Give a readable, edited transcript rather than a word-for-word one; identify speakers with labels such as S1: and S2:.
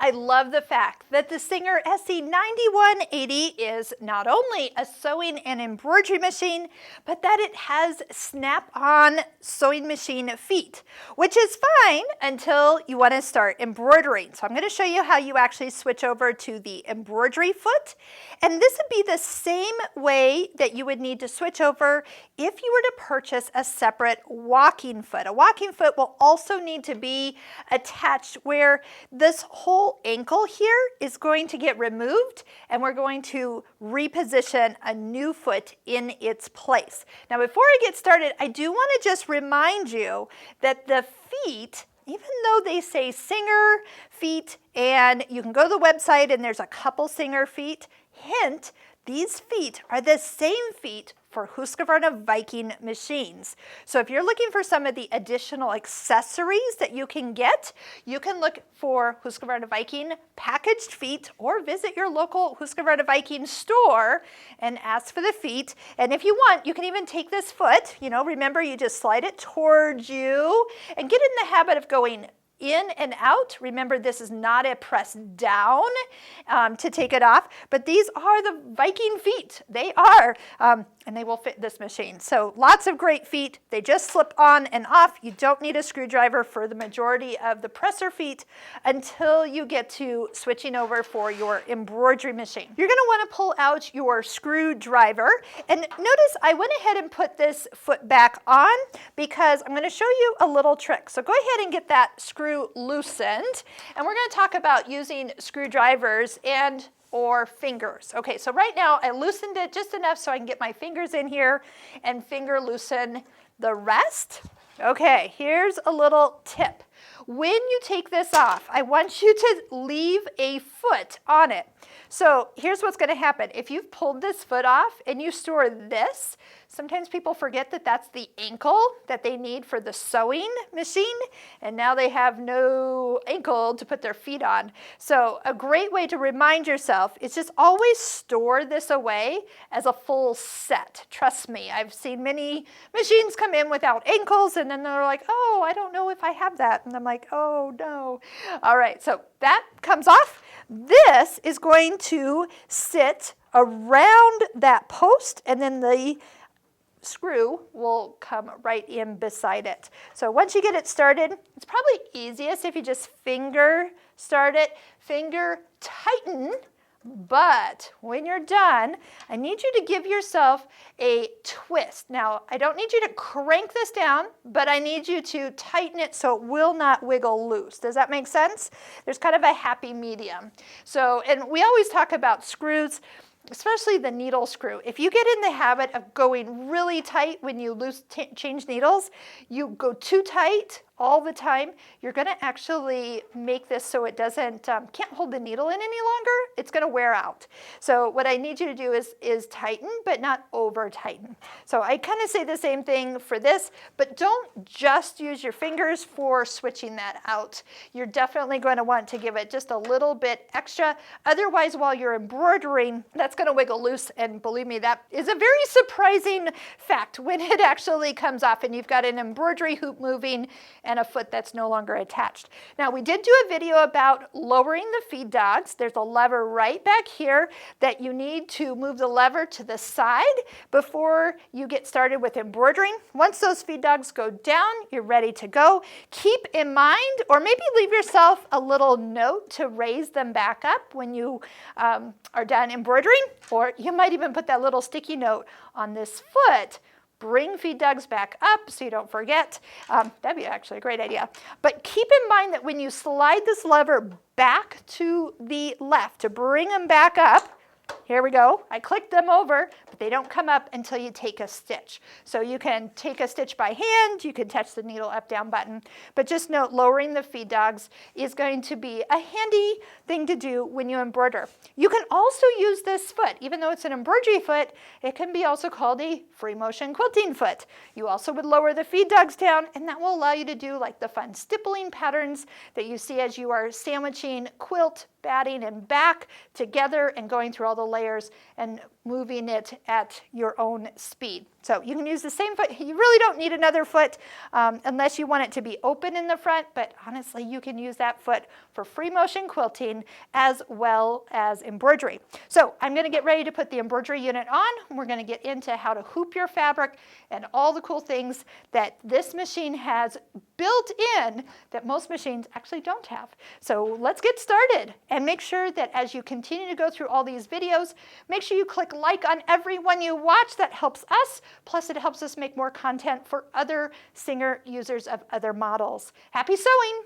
S1: I love the fact that the Singer SE9180 is not only a sewing and embroidery machine, but that it has snap-on sewing machine feet, which is fine until you want to start embroidering. So I'm going to show you how you actually switch over to the embroidery foot. And this would be the same way that you would need to switch over if you were to purchase a separate walking foot. A walking foot will also need to be attached where this whole ankle here is going to get removed, and we're going to reposition a new foot in its place. Now, before I get started, I do want to just remind you that the feet, even though they say Singer feet, and you can go to the website and there's a couple Singer feet, hint, these feet are the same feet for Husqvarna Viking machines. So if you're looking for some of the additional accessories that you can get, you can look for Husqvarna Viking packaged feet or visit your local Husqvarna Viking store and ask for the feet. And if you want, you can even take this foot, remember you just slide it towards you and get in the habit of going in and out. Remember, this is not a press down to take it off, but these are the Viking feet. They are, and they will fit this machine. So lots of great feet. They just slip on and off. You don't need a screwdriver for the majority of the presser feet until you get to switching over for your embroidery machine. You're going to want to pull out your screwdriver, and notice I went ahead and put this foot back on because I'm going to show you a little trick. So go ahead and get that screw loosened, and we're going to talk about using screwdrivers and or fingers. Okay, so right now I loosened it just enough so I can get my fingers in here and finger loosen the rest. Okay, here's a little tip. When you take this off, I want you to leave a foot on it. So here's what's going to happen. If you've pulled this foot off and you store this, sometimes people forget that that's the ankle that they need for the sewing machine, and now they have no ankle to put their feet on. So a great way to remind yourself is just always store this away as a full set. Trust me, I've seen many machines come in without ankles, and then they're like, oh, I don't know if I have that. And I'm like, oh no. All right, so that comes off. This is going to sit around that post, and then the screw will come right in beside it. So once you get it started, it's probably easiest if you just finger start it, finger tighten, but when you're done, I need you to give yourself a twist. Now, I don't need you to crank this down, but I need you to tighten it so it will not wiggle loose. Does that make sense? There's kind of a happy medium. So, and we always talk about screws, especially the needle screw. If you get in the habit of going really tight when you change needles, you go too tight all the time, you're going to actually make this so it doesn't, can't hold the needle in any longer. It's going to wear out. So what I need you to do is tighten, but not over tighten. So I kind of say the same thing for this, but don't just use your fingers for switching that out. You're definitely going to want to give it just a little bit extra. Otherwise, while you're embroidering, that's going to wiggle loose. And believe me, that is a very surprising fact when it actually comes off and you've got an embroidery hoop moving and a foot that's no longer attached. Now, we did do a video about lowering the feed dogs. There's a lever right back here that you need to move the lever to the side before you get started with embroidering. Once those feed dogs go down, you're ready to go. Keep in mind, or maybe leave yourself a little note to raise them back up when you are done embroidering, or you might even put that little sticky note on this foot. Bring feed dogs back up so you don't forget. That'd be actually a great idea. But keep in mind that when you slide this lever back to the left to bring them back up, here we go. I clicked them over, but they don't come up until you take a stitch. So you can take a stitch by hand, you can touch the needle up down button, but just note lowering the feed dogs is going to be a handy thing to do when you embroider. You can also use this foot, even though it's an embroidery foot, it can be also called a free motion quilting foot. You also would lower the feed dogs down, and that will allow you to do like the fun stippling patterns that you see as you are sandwiching quilt, batting, and back together and going through all the layers and moving it at your own speed. So you can use the same foot. You really don't need another foot unless you want it to be open in the front, but honestly, you can use that foot for free motion quilting as well as embroidery. So I'm going to get ready to put the embroidery unit on. We're going to get into how to hoop your fabric and all the cool things that this machine has built in that most machines actually don't have. So let's get started, and make sure that as you continue to go through all these videos, make sure you click like on every one you watch. That helps us. Plus, it helps us make more content for other Singer users of other models. Happy sewing!